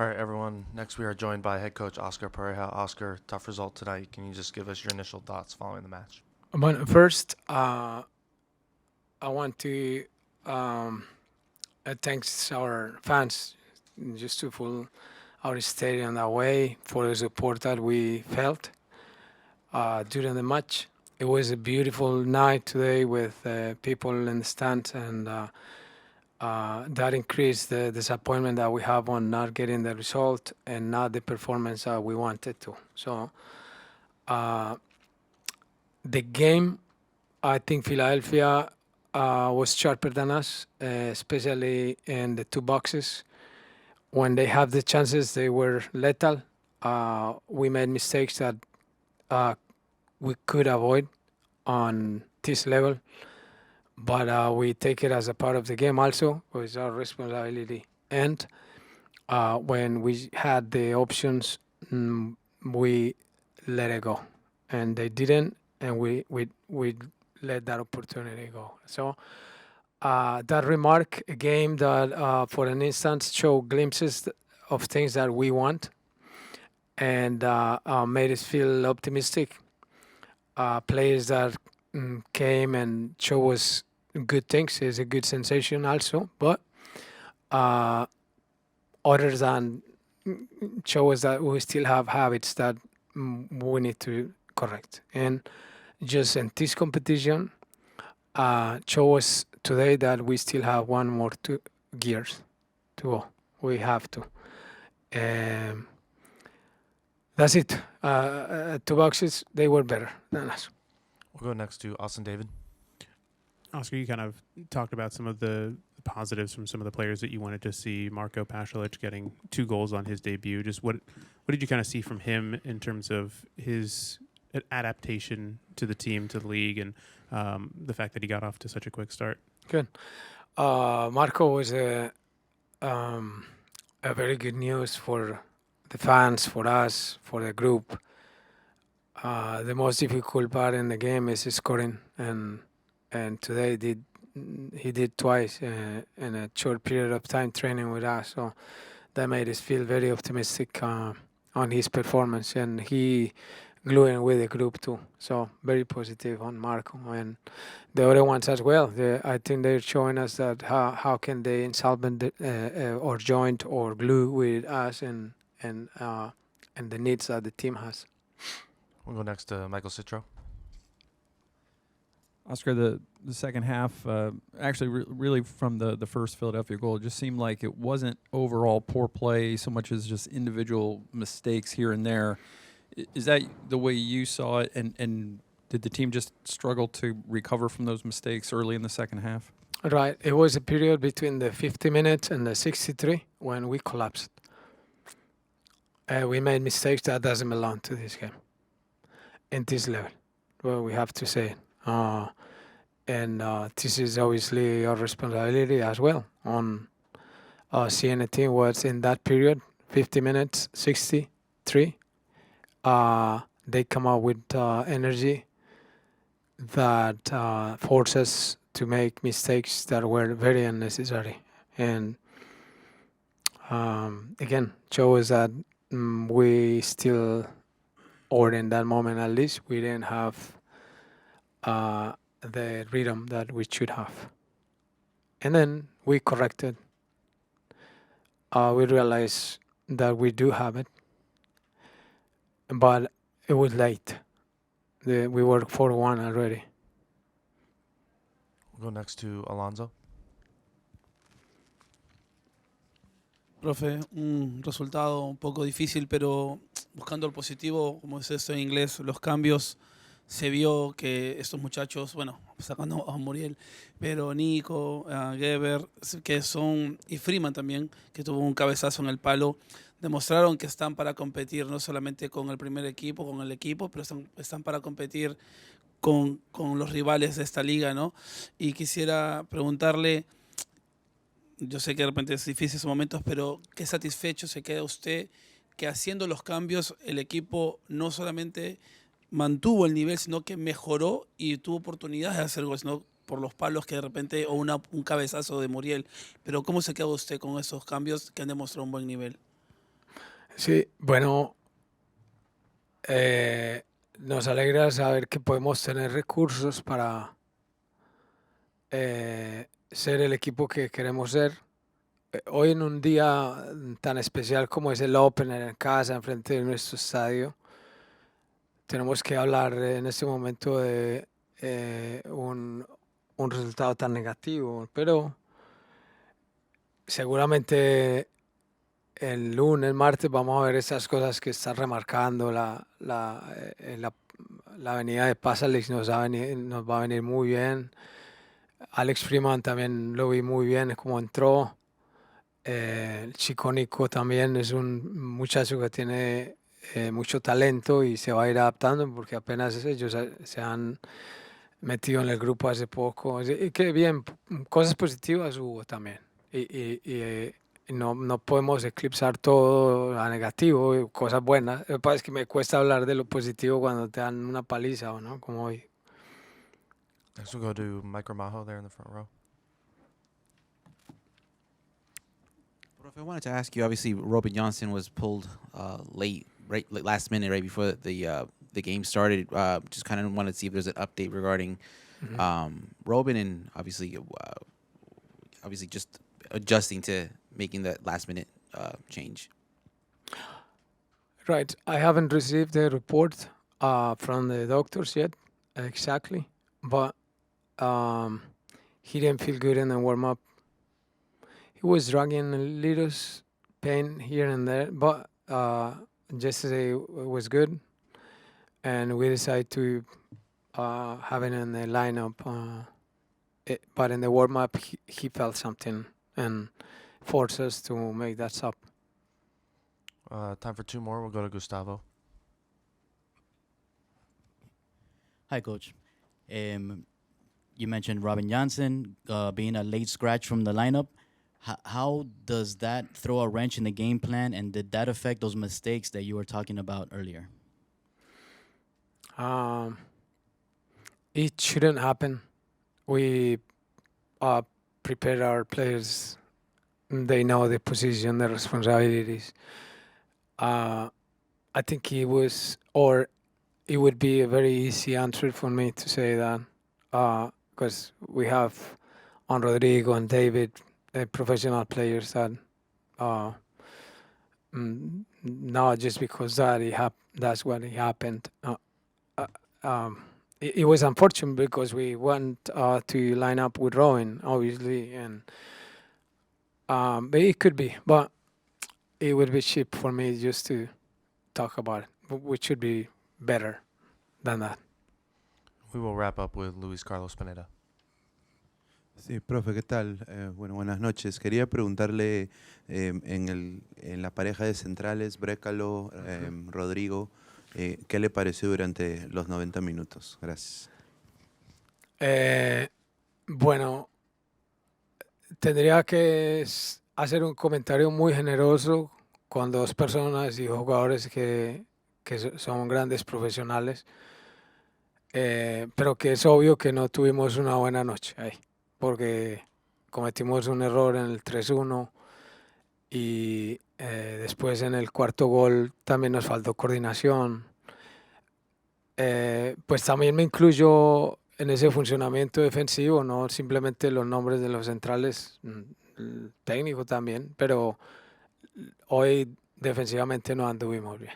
All right, everyone. Next, we are joined by head coach Oscar Pareja. Oscar, tough result tonight. Can you just give us your initial thoughts following the match? But first, I want to um, thanks our fans just to fill our stadium that way for the support that we felt during the match. It was a beautiful night today with people in the stands, and that increased the disappointment that we have on not getting the result and not the performance that we wanted to. So uh, the game, I think Philadelphia was sharper than us, especially in the two boxes. When they have the chances, they were lethal. We made mistakes that uh, we could avoid on this level, but we take it as a part of the game also. It was our responsibility. And when we had the options, we let it go. And they didn't, and we let that opportunity go. So that remark, a game that for an instant showed glimpses of things that we want and made us feel optimistic. Players that came and show us good things is a good sensation also, but uh, other than show us that we still have habits that we need to correct. And just in this competition, show us today that we still have one more two gears to go. We have to. Um, that's it. Two boxes, they were better than us. We'll go next to Austin David. Oscar, you kind of talked about some of the positives from some of the players that you wanted to see. Marco Pasalic getting 2 goals on his debut. Just what did you kind of see from him in terms of his adaptation to the team, to the league, and the fact that he got off to such a quick start? Good. Marco was a very good news for the fans, for us, for the group. The most difficult part in the game is scoring, and today he did twice in a short period of time training with us. So that made us feel very optimistic on his performance, and he gluing with the group too. So very positive on Marco and the other ones as well. I think they're showing us that how can they insolvent or joint or glue with us and the needs that the team has. We'll go next to Michael Citro. Oscar, the second half, actually really from the first Philadelphia goal, it just seemed like it wasn't overall poor play so much as just individual mistakes here and there. Is that the way you saw it? And did the team just struggle to recover from those mistakes early in the second half? Right. It was a period between the 50 minutes and the 63 when we collapsed. We made mistakes that doesn't belong to this game in this level. Well, we have to say it. And this is obviously our responsibility as well on seeing a team was in that period, 50 minutes, 63. They come out with energy that force us to make mistakes that were very unnecessary. And again, show us that we still, or in that moment at least, we didn't have the rhythm that we should have. And then we corrected. We realized that we do have it, but it was late. We were 4-1 already. We'll go next to Alonso. Profe, un resultado un poco difícil, pero buscando el positivo, como es esto en inglés, los cambios, se vio que estos muchachos, bueno, sacando a Muriel, pero Nico, Geber, que son, y Freeman también, que tuvo un cabezazo en el palo, demostraron que están para competir no solamente con el primer equipo, con el equipo, pero están para competir con los rivales de esta liga, ¿no? Y quisiera preguntarle, yo sé que de repente es difícil esos momentos, pero ¿qué satisfecho se queda usted que haciendo los cambios el equipo no solamente mantuvo el nivel, sino que mejoró y tuvo oportunidades de hacer goles, ¿no? Por los palos que de repente, o un cabezazo de Muriel? Pero ¿cómo se queda usted con esos cambios que han demostrado un buen nivel? Sí, bueno, nos alegra saber que podemos tener recursos para ser el equipo que queremos ser. Hoy en un día tan especial como es el Opener en casa, enfrente de nuestro estadio, tenemos que hablar en este momento de un resultado tan negativo, pero seguramente el lunes, martes vamos a ver esas cosas que están remarcando. La venida de Pasalic nos va a venir muy bien. Alex Freeman también lo vi muy bien como entró. El chico Nico también es un muchacho que tiene mucho talento y se va a ir adaptando porque apenas ellos se han metido en el grupo hace poco. Y que bien, cosas positivas hubo también. Y no podemos eclipsar todo a negativo, cosas buenas. Lo que pasa es que me cuesta hablar de lo positivo cuando te dan una paliza, ¿o no? Como hoy. Next we'll go to Mike Ramajo there in the front row. Prof, I wanted to ask you. Obviously, Robin Johnson was pulled last minute, right before the game started. Just kind of wanted to see if there's an update regarding Robin, and obviously just adjusting to making that last minute change. Right. I haven't received the report from the doctors yet, exactly, but he didn't feel good in the warm up. He was dragging a little pain here and there, but yesterday was good, and we decided to have him in the lineup. But in the warm up, he felt something and forced us to make that sub. Time for two more. We'll go to Gustavo. Hi, Coach. You mentioned Robin Johnson being a late scratch from the lineup. How does that throw a wrench in the game plan, and did that affect those mistakes that you were talking about earlier? It shouldn't happen. We prepare our players. They know the position, the responsibilities. I think he was, or it would be a very easy answer for me to say that because we have on Rodrigo and David professional players that not just because that's what happened. It was unfortunate because we want to line up with Rowan, obviously, and but it could be, but it would be cheap for me just to talk about it, which should be better than that. We will wrap up with Luis Carlos Pineda. Sí, profe, ¿qué tal? Bueno, buenas noches. Quería preguntarle en la pareja de centrales, Brécalo, Rodrigo, ¿qué le pareció durante los 90 minutos? Gracias. Bueno, tendría que hacer un comentario muy generoso con dos personas y jugadores que son grandes profesionales, pero que es obvio que no tuvimos una buena noche ahí, porque cometimos un error en el 3-1 y después en el cuarto gol también nos faltó coordinación. Pues también me incluyo en ese funcionamiento defensivo, no simplemente los nombres de los centrales, el técnico también, pero hoy defensivamente no anduvimos bien.